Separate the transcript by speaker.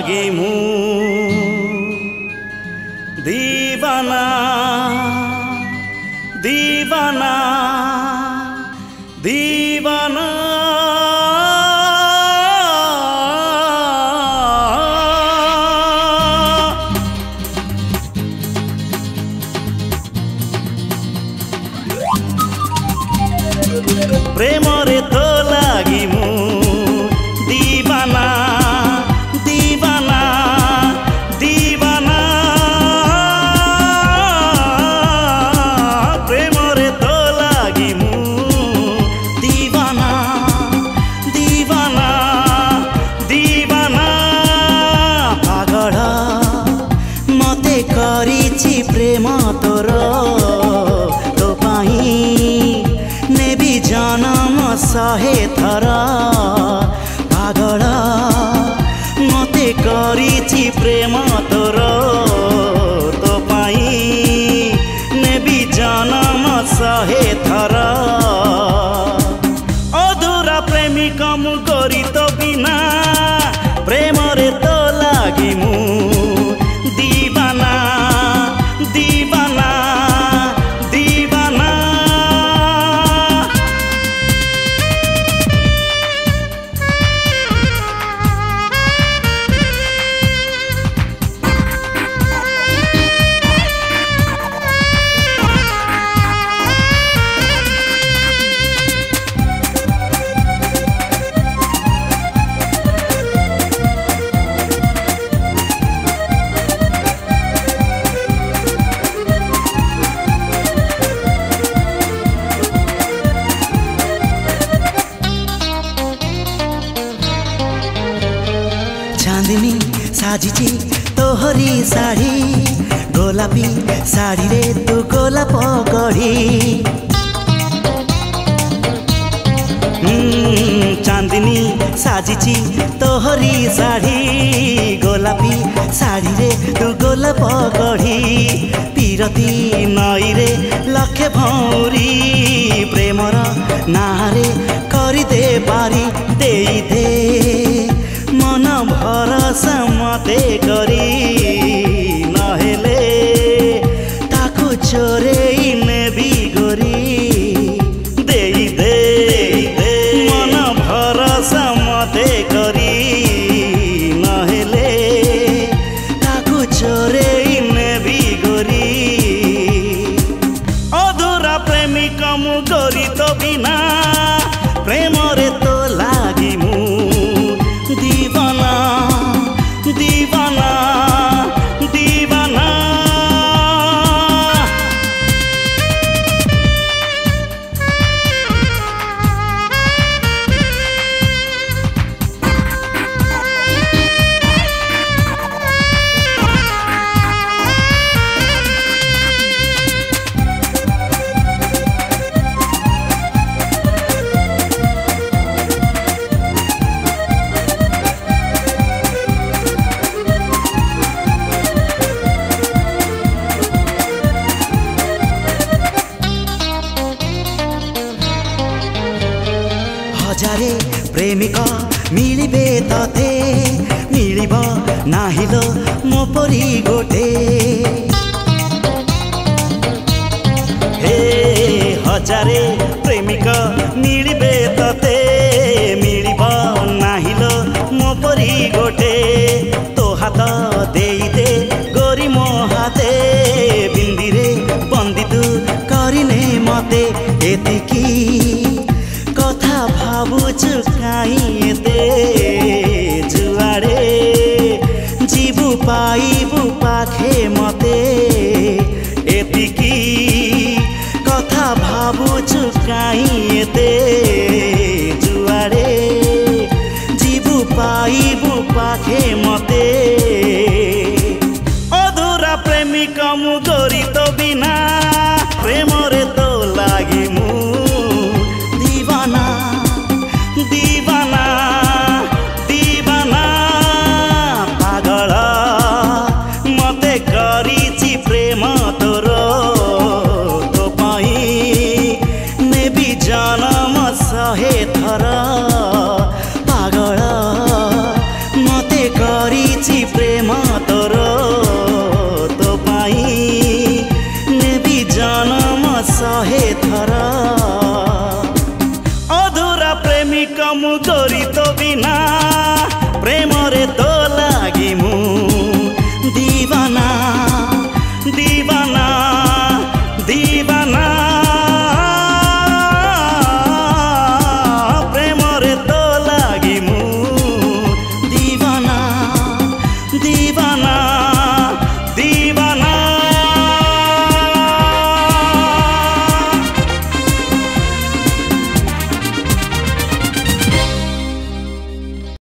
Speaker 1: लागी मु दीवाना दीवाना दीवाना प्रेम रे तो लागी मु दीवाना दीवाना दीवाना प्रेम रे तो लागी मु दीवाना दीवाना दीवाना पागल मते करिछि प्रेम तोर तो पाई नेबी जनम सहे थर पागल मते करिछि प्रेम तोर तो पाई नेबी जनम सहे थर अधूरा प्रेमिक मु करी तो बिना प्रेम रे तो लागी मु दीवाना दीवाना दीवाना चांदनी साजिची तोहरी साड़ी गोलापी साड़ी रे तू गोलाप गढ़ी चांदनी साजिची तोहरी साड़ी गोलापी साड़ी रे तू गोलाप गढ़ी पीरती नई रे लखे भौरी प्रेमर नारे करदे पारी दे दे मन भरसा मते करी नहेले ताकू चोरेई नेबी गोरी दे दे मन भरसा मते करी नहेले ताकू चोरेई नेबी गोरी अधूरा प्रेमिक मु गोरी तो बिना प्रेम रे तो लागी मु दीवाना दीवाना दीवाना हजारे प्रेमिक मिलिबे तते मिलिब नाहिलो मो परी गोटे हे हजारे प्रेमिक मिलिबे तते मिलिब नाहिलो मो परी गोटे तो हाथ दे दे गोरी मो हाथे बिंदी रे बंदी तू करिने मते एतिकी कथा भावुछु काई दे जुआड़े जीवु पाइबु पाखे मते एतिकी कथा भावुछु काई दे जुआड़े जीवु पाइबु पाखे मते अधूरा प्रेमिक मु गोरी तो बिना प्रेम रे तो लागी मु दीवाना दीवाना दीवाना पागल मते करिछि प्रेम तोर तो पाई नेबी जनम ଶହେ ଥର